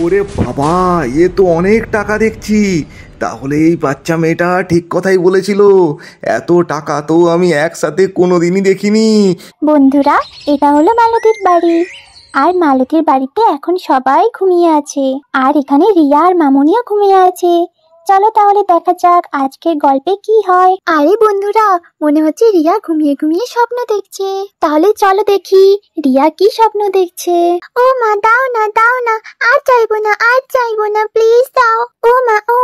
ওরে বাবা, এ তো অনেক টাকা দেখছি। তাহলে এই বাচ্চা মেয়েটা ঠিক কথাই বলেছিল। এত টাকা তো আমি একসাথে কোনোদিনই দেখিনি। বন্ধুরা, এটা হলো মালতীর বাড়ি। আর মালতীর বাড়িতে এখন সবাই ঘুমিয়ে আছে, আর এখানে রিয়া আর মামুনিও ঘুমিয়ে আছে। চলো তাহলে দেখা যাক আজকের গল্পে কি হয়। আরে বন্ধুরা, মনে হচ্ছে রিয়া ঘুমিয়ে ঘুমিয়ে স্বপ্ন দেখছে। তাহলে চলো দেখি রিয়া কি স্বপ্ন দেখছে। ও মা, দাও না দাও না, আর চাইবো না আর চাইবো না, প্লিজ দাও। ও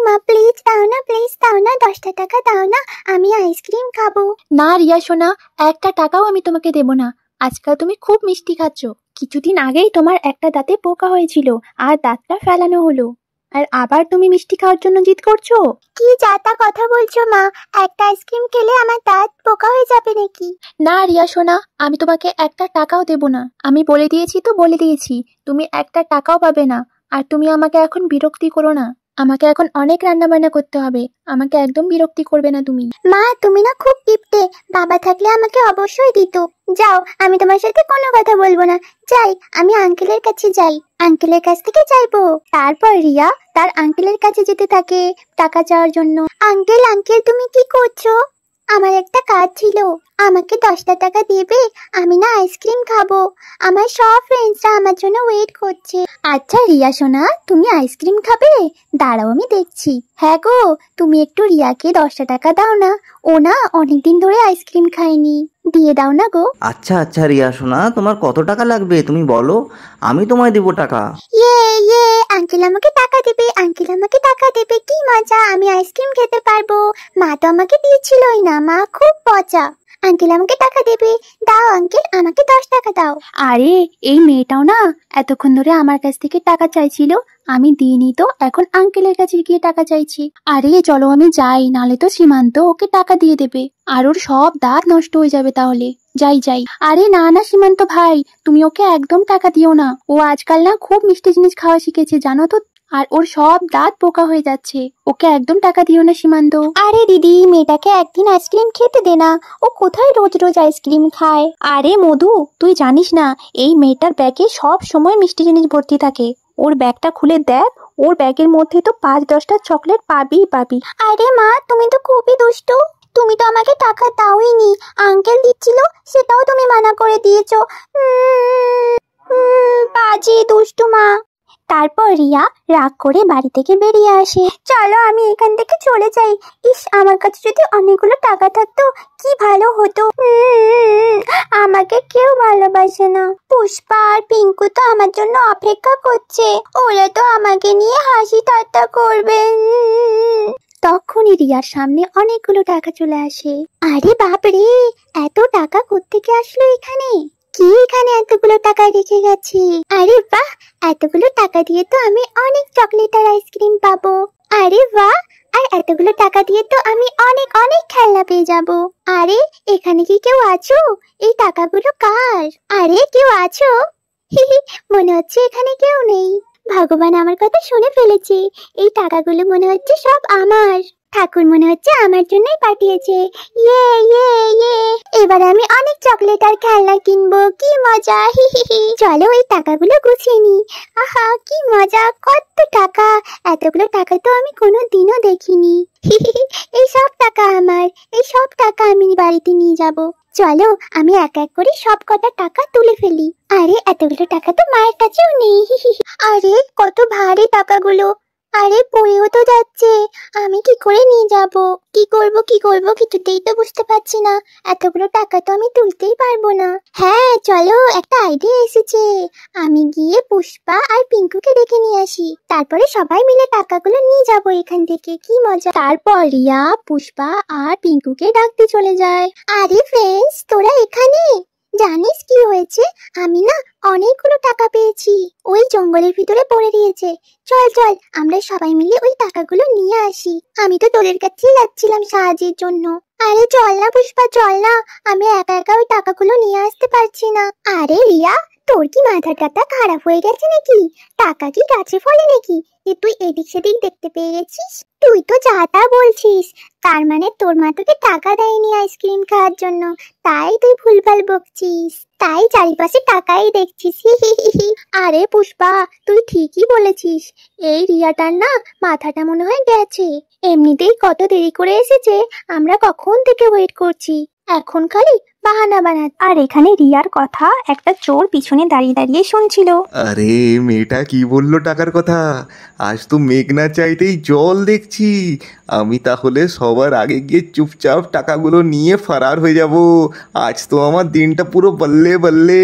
মা প্লিজ দাও না, প্লিজ দাও না, 10টা টাকা দাও না, আমি আইসক্রিম খাবো। না রিয়া সোনা, একটা টাকাও আমি তোমাকে দেব না। আজকাল তুমি খুব মিষ্টি খাচ্ছ। কিছুদিন আগেই তোমার একটা দাঁতে পোকা হয়েছিল, আর দাঁতটা ফেলানো হলো, আর আবার তুমি মিষ্টি খাওয়ার জন্য জিদ করছো। কি যাতা কথা বলছো মা? একটা আইসক্রিম খেলে আমার দাঁত পোকা হয়ে যাবে নাকি? না রিয়া সোনা, আমি তোমাকে একটা টাকাও দেব না। আমি বলে দিয়েছি তো বলে দিয়েছি, তুমি একটা টাকাও পাবে না। আর তুমি আমাকে এখন বিরক্তি করো না। আমাকে এখন অনেক রান্না বান্না করতে হবে, আমাকে একদম বিরক্তি করবে না তুমি। মা তুমি না খুব কিপটে, বাবা থাকলে আমাকে অবশ্যই দিত। যাও, আমি তোমার সাথে কোনো কথা বলবো না। যাই, আমি আঙ্কেলের কাছে যাই, আঙ্কেলের কাছ থেকে চাইবো। তারপর রিয়া তার আঙ্কেলের কাছে যেতে থাকে টাকা চাওয়ার জন্য। আঙ্কেল আঙ্কেল, তুমি কি করছো? আমার একটা কাজ ছিল, আমাকে 10টা টাকা দেবে? আমি না আইসক্রিম খাবো, আমার সব ফ্রেন্ডসরা আমার জন্য ওয়েট করছে। আচ্ছা রিয়া সোনা, তুমি আইসক্রিম খাবে? দাঁড়াও আমি দেখছি। হ্যাঁ গো, তুমি একটু রিয়াকে 10টা টাকা দাও না, ও না অনেকদিন ধরে আইসক্রিম খায়নি, দিয়ে দাও না গো। আচ্ছা আচ্ছা রিয়া সোনা, তোমার কত টাকা লাগবে তুমি বলো, আমি তোমায় দেবো টাকা। ইয়ে, আঙ্কেল আমাকে টাকা দেবে, আঙ্কেল আমাকে টাকা দেবে, কি মজা, আমি আইসক্রিম খেতে পারবো। মা তো আমাকে দিয়েছিলই না, মা খুব পচা। আঙ্কেল আমাকে টাকা দেবে, দাও আঙ্কেল, আমাকে 10 টাকা দাও। আরে এই মেয়েটাও না এতক্ষণ ধরে আমার কাছ থেকে টাকা চাইছিল, আমি দিইনি তো এখন আঙ্কেলের কাছে গিয়ে টাকা চাইছি। আরে চলো আমি যাই, নালে তো সীমান্ত ওকে টাকা দিয়ে দেবে, আর ওর সব দাঁত নষ্ট হয়ে যাবে তাহলে। যাই যাই। আরে না না সীমান্ত ভাই, তুমি ওকে একদম টাকা দিও না। ও আজকাল না খুব মিষ্টি জিনিস খাওয়া শিখেছে জানো তো, আর ওর সব দাঁত পোকা হয়ে যাচ্ছে। ওকে একদম টাকা দিও না সীমান্ত। আরে দিদি, মেয়েটাকে একদিন আইসক্রিম খেতে দে না, ও কোথায় রোজ রোজ আইসক্রিম খায়। আরে মধু, তুই জানিস না এই মেয়েটার ব্যাগে সব সময় মিষ্টি জিনিস ভর্তি থাকে। ওর ব্যাগটা খুলে দেখ, ওর ব্যাগের মধ্যে তো 5-10টা চকলেট পাবি। আরে মা, তুমি তো খুবই দুষ্টু, তুমি তো আমাকে টাকা দাওই নি, আঙ্কেল দিচ্ছিল সেটাও তুমি মানা করে দিয়েছো। বাজে দুষ্টু মা। তারপর রিয়া রাগ করে বাড়ি থেকে বেরিয়ে আসে। চলো আমি এখান থেকে চলে যাই। ইস, আমার কাছে যদি অনেকগুলো টাকা থাকতো কি ভালো হতো। আমাকে কেউ ভালোবাসে না, পুষ্পা আর পিঙ্কু তো আমার জন্য অপেক্ষা করছে, ওরা তো আমাকে নিয়ে হাসি ঠাট্টা করবে। তখনই রিয়ার সামনে অনেকগুলো টাকা চলে আসে। আরে বাপরে, এত টাকা কোত্থেকে আসলো এখানে? কি এখানে এতগুলো টাকা রেখে গেছে? আরে বাহ, এতগুলো টাকা দিয়ে তো আমি অনেক চকলেট আর আইসক্রিম পাবো। আরে বাহ, আর এতগুলো টাকা দিয়ে তো আমি অনেক অনেক খেলনা পেয়ে যাব। আরে এখানে কি কেউ আছো? এই টাকাগুলো কার? আরে কেউ আছো? মনে হচ্ছে এখানে কেউ নেই। ভগবান আমার কথা শুনে ফেলেছে, এই টাকাগুলো মনে হচ্ছে সব আমার। ঠাকুর মনে হচ্ছে আমার জন্যই পাঠিয়েছে। ইয়ে ইয়ে ইয়ে, এবার আমি অনেক চকলেট আর খেলনা কিনবো, কি মজা। চলো এই টাকাগুলো গুছিয়ে নি। আহা কি মজা, কত টাকা! এতগুলো টাকা তো আমি কোনোদিনও দেখিনি। এই সব টাকা আমার, এই সব টাকা আমি বাড়িতে নিয়ে যাব। চলো আমি এক এক করে সব কটা টাকা তুলে ফেলি। আরে এতগুলো টাকা তো মায়ের কাছেও নেই। আরে কত ভারী টাকাগুলো, আরে পড়েও তো যাচ্ছে, আমি কি করে নিয়ে যাব? কি করব কিছুতেই তো বুঝতে পারছি না। এতগুলো টাকা তো আমি তুলতেই পারবো না। হ্যাঁ চলো, একটা আইডিয়া এসেছে, আমি গিয়ে পুষ্পা আর পিঙ্কুকে ডেকে নিয়ে আসি, তারপরে সবাই মিলে টাকাগুলো নিয়ে যাব এখান থেকে, কি মজা। তারপর রিয়া পুষ্পা আর পিঙ্কুকে ডাকতে চলে যায়। আরে ফ্রেন্ডস, তোরা এখানে? জানিস কি হয়েছে? আমি না অনেকগুলো টাকা পেয়েছি, ওই জঙ্গলের ভিতরে পড়ে রয়েছে। চল চল আমরা সবাই মিলে ওই টাকাগুলো নিয়ে আসি। আমি তো তোদের কাছে যাচ্ছিলাম সাহায্যের জন্য। আরে চল না পুষ্পা, চল না, আমি একা একা ওই টাকাগুলো নিয়ে আসতে পারছি না। আরে রিয়া, তোর কি মাথাটা খারাপ হয়ে গেছে নাকি? টাকা কি গাছে ফলে নাকি যে তুই এদিক সেদিক দেখতে পেয়ে গেছিস? তুই তো যা তা বলছিস, তার মানে তোর মা তোকে টাকা দেয়নি আইসক্রিম খাওয়ার জন্য, তাই তুই ভুলভাল বকছিস, তাই চারিপাশে টাকাই দেখছিস। আরে পুষ্পা, তুই ঠিকই বলেছিস, এই রিয়াটার না মাথাটা মনে হয় গেছে। এমনিতেই কত দেরি করে এসেছে, আমরা কখন থেকে ওয়েট করছি, এখন খালি বাহানা বানাত। আর এখানে রিয়ার কথা একটা চোর পিছনে দাঁড়িয়ে দাঁড়িয়ে শুনছিল। আরে মেয়েটা কি বললো টাকার কথা? আজ তো মেঘ না চাইতেই জল দেখছি। আমি তাহলে সবার আগে গিয়ে চুপচাপ টাকাগুলো নিয়ে ফারার হয়ে যাব। আজ তো আমার দিনটা পুরো বল্লে বল্লে।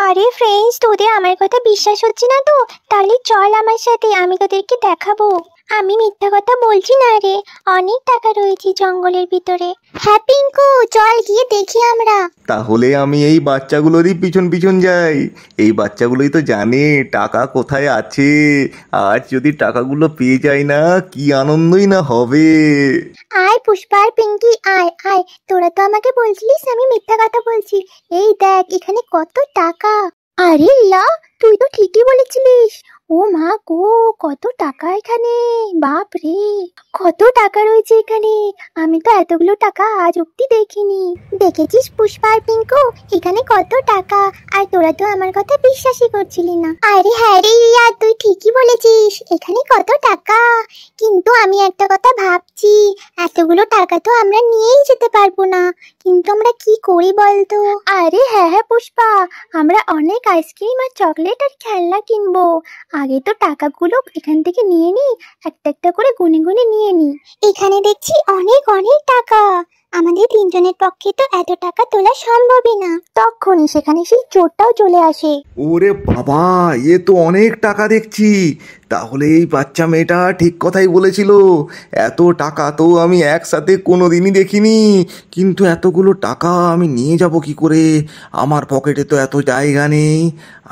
আরে ফ্রেন্ডস, তোদের আমার কথা বিশ্বাস হচ্ছে না তো? তাহলে চল আমার সাথে, আমি তোদেরকে দেখাবো। আমি মিথ্যা কথা বলছি না রে, অনেক টাকা রয়েছে জঙ্গলের ভিতরে। হ্যাঁ পিঙ্কু, চল গিয়ে দেখি আমরা। তাহলে আমি এই বাচ্চাগুলোরই পিছন পিছন যাই। এই বাচ্চাগুলোই তো জানে টাকা কোথায় আছে। আজ যদি টাকাগুলো পেয়ে যাই না, কি আনন্দই না হবে। আয় পুষ্পা আর পিঙ্কি, আয় আয়। তোরা তো আমাকে বলছিলিস আমি মিথ্যা কথা বলছি। এই দেখ এখানে কত টাকা। আরে রিয়া, তুই তো ঠিকই বলেছিলিস। ও মা গো, কত টাকা এখানে! বাপ রে, কত টাকা রয়েছে এখানে! আমি তো এতগুলো টাকা আজ অব্দি দেখিনি। দেখেছিস পুষ্পা আর পিঙ্কু, এখানে কত টাকা, আর তোরা তো আমার কথা বিশ্বাসই করছিলি না। আরে হ্যাঁ রে রিয়া, তুই ঠিকই বলেছিস, এখানে কত টাকা। কিন্তু আমি একটা কথা ভাবছি, এতগুলো টাকা তো আমরা নিয়েই যেতে পারবো না, কিন্তু আমরা কি করি বলতো? আরে হ্যাঁ হ্যাঁ পুষ্পা, আমরা অনেক আইসক্রিম আর চকলেট আর খেলনা কিনবো। আগে তো টাকাগুলো এখান থেকে নিয়ে নি, একটা একটা করে গুনে গুনে নিয়ে নি। এখানে দেখছি অনেক অনেক টাকা, আমাদের তিনজনের পক্ষে তো এত টাকা তোলা সম্ভবই না। তখনই সেখানে সেই চোরটাও চলে আসে। ওরে বাবা, এ তো অনেক টাকা দেখছি। তাহলে এই বাচ্চা মেয়েটা ঠিক কথাই বলেছিল। এত টাকা তো আমি একসাথে কোনো দিনই দেখিনি। কিন্তু এতগুলো টাকা আমি নিয়ে যাব কি করে? আমার পকেটে তো এত জায়গা নেই।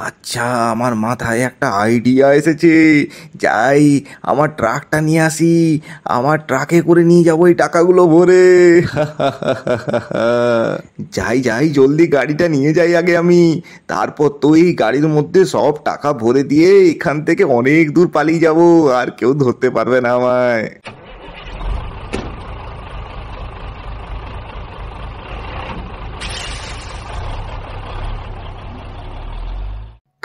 আচ্ছা, আমার মাথায় একটা আইডিয়া এসেছে। যাই, আমার ট্রাকটা নিয়ে আসি, আমার ট্রাকে করে নিয়ে যাবো এই টাকাগুলো ভরে। যাই যাই, জলদি গাড়িটা নিয়ে যাই আগে আমি। তারপর তো এই গাড়ির মধ্যে সব টাকা ভরে দিয়ে এখান থেকে অনেক দূর পালিয়ে যাব, আর কেউ ধরতে পারবে না আমায়।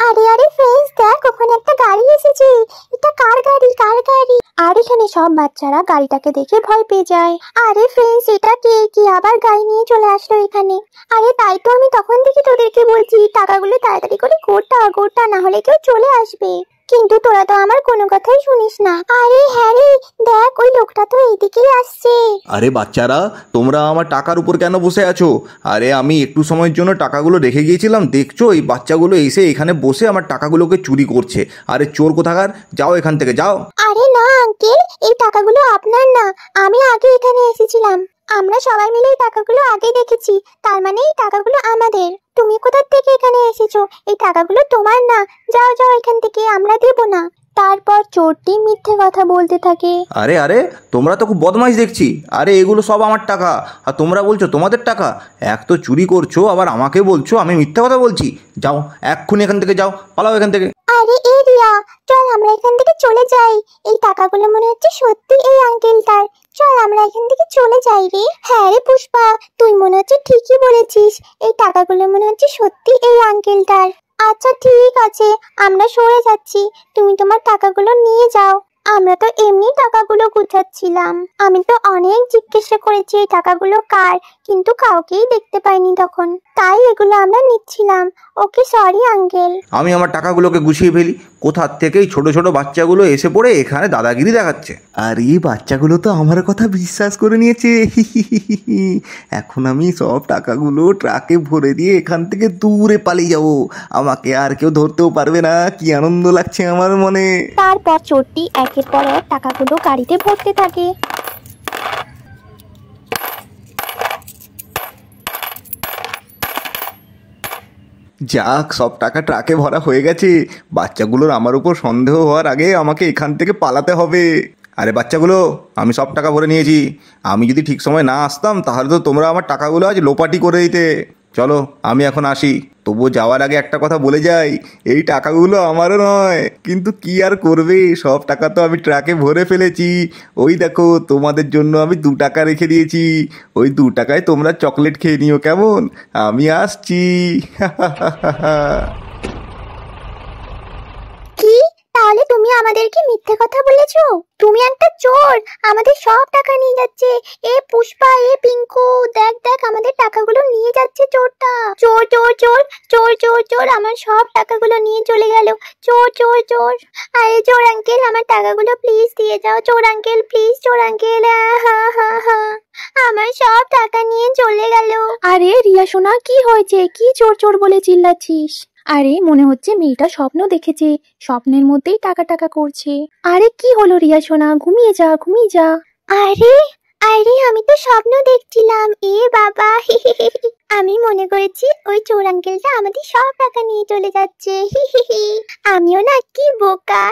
আরে আরে ফ্রেন্ডস, দেখ ওখানে একটা গাড়ি এসেছে। এটা কার গাড়ি, কার গাড়ি? আর এখানে সব বাচ্চারা গাড়িটাকে দেখে ভয় পেয়ে যায়। আরে ফ্রেন্ডস, এটা কে, কি আবার গাড়ি নিয়ে চলে আসলো এখানে? আরে তাই তো আমি তখন থেকে তোদেরকে বলছি, টাকাগুলো তাড়াতাড়ি করে গোটা গোটা, না হলে কেউ চলে আসবে। কিন্তু তোরা তো আমার কোনো কথাই শুনিস না। আরে হ্যাঁ রে, দেখ ওই লোকটা তো এইদিকেই আসছে। আরে বাচ্চারা, তোমরা আমার টাকার উপর কেন বসে আছো? আরে আমি একটু সময়ের জন্য টাকাগুলো রেখে গিয়েছিলাম, দেখছো এই বাচ্চাগুলো এসে এখানে বসে আমার টাকাগুলোকে চুরি করছে। আরে চোর কোথাকার, যাও এখান থেকে যাও। আরে না আঙ্কেল, এই টাকাগুলো আপনার না, আমি আগে এখানে এসেছিলাম। আমরা সবাই মিলে এই টাকাগুলো আগে দেখেছি, তার মানে এই টাকাগুলো আমাদের। তুমি কোথা থেকে এখানে এসেছো? এই টাকাগুলো তোমার না, যাও যাও এখান থেকে, আমরা দেব না। তারপর চোরটি মিথ্যে কথা বলতে থাকে। আরে আরে, তোমরা তো খুব বদমাইশ দেখছি। আরে এগুলো সব আমার টাকা, আর তোমরা বলছো তোমাদের টাকা। এক তো চুরি করছো, আবার আমাকে বলছো আমি মিথ্যা কথা বলছি। যাও এক্ষুনি এখান থেকে, যাও, পালাও এখান থেকে। আরে এই রিয়া, চল আমরা এখান থেকে চলে যাই। এই টাকাগুলো মনে হচ্ছে সত্যি এই আঙ্কেলটার। চল আমরা এখান থেকে চলে যাই রে। হ্যাঁ রে পুষ্পা, তুই মনে হচ্ছে ঠিকই বলেছিস, এই টাকাগুলো মনে হচ্ছে সত্যি এই আঙ্কেলটার। আচ্ছা ঠিক আছে, আমরা সরে যাচ্ছি, তুমি তোমার টাকাগুলো নিয়ে যাও। আমরা তো এমনি টাকাগুলো গুছাচ্ছিলাম, আমি তো অনেক জিজ্ঞাসা করেছি এই টাকাগুলো কার, কিন্তু কাউকেই দেখতে পাইনি তখন, তাই এগুলো আমরা নিচ্ছিলাম। ওকে সরি আঙ্কেল। আমি আমার টাকাগুলোকে গুছিয়ে ফেলি। কোথার থেকেই ছোট ছোট বাচ্চাগুলো এসে পড়ে এখানে দাদাগিরি দেখাচ্ছে। আর এই বাচ্চাগুলো তো আমার কথা বিশ্বাস করে নিয়েছে। এখন আমি সব টাকাগুলো ট্রাকে ভরে দিয়ে এখান থেকে দূরে পালিয়ে যাব। আমাকে আর কেউ ধরতেও পারবে না। কি আনন্দ লাগছে আমার মনে। তারপর চোরটি একের পর এক টাকাগুলো গাড়িতে ভরতে থাকে। যাক, সব টাকা ট্রাকে ভরা হয়ে গেছে। বাচ্চাগুলোর আমার উপর সন্দেহ হওয়ার আগে আমাকে এখান থেকে পালাতে হবে। আরে বাচ্চাগুলো, আমি সব টাকা ভরে নিয়েছি। আমি যদি ঠিক সময় না আসতাম তাহলে তো তোমরা আমার টাকাগুলো আজ লোপাটি করে দিতে। চলো আমি এখন আসি। তবুও যাওয়ার আগে একটা কথা বলে যাই, এই টাকাগুলো আমারও নয়, কিন্তু কি আর করবে, সব টাকা তো আমি ট্রাকে ভরে ফেলেছি। ওই দেখো তোমাদের জন্য আমি 2 টাকা রেখে দিয়েছি, ওই 2 টাকায় তোমরা চকলেট খেয়ে নিও, কেমন? আমি আসছি। কি? তাহলে তুমি আমাদেরকে মিথ্যে কথা বলেছো? তুমি একটা চোর, আমাদের সব টাকা নিয়ে যাচ্ছে। এ পুষ্পা, এ পিঙ্কু, দেখ দেখ আমাদের টাকাগুলো নিয়ে যাচ্ছে চোরটা। চোর চোর চোর চোর চোর চোর, আমার সব টাকাগুলো নিয়ে চলে গেল। চোর চোর চোর। আরে চোর আঙ্কেল, আমার টাকাগুলো প্লিজ দিয়ে যাও। চোর আঙ্কেল প্লিজ, চোর আঙ্কেল। হা হা হা, আমার সব টাকা নিয়ে চলে গেল। আরে রিয়া সোনা, কি হয়েছে? কি চোর চোর বলে চিল্লাচ্ছিস? আরে মনে হচ্ছে মেয়েটা স্বপ্ন দেখেছে, স্বপ্নের মধ্যেই টাকা টাকা করছে। আরে কি হলো রিয়া সোনা, ঘুমিয়ে যা ঘুমিয়ে যা। আরে আরে, আমি তো স্বপ্ন দেখছিলাম। এ বাবা, আমি মনে করেছি ওই চোর আঙ্কেলটা আমাদের সব টাকা নিয়ে চলে যাচ্ছে। আমিও না কি বোকা।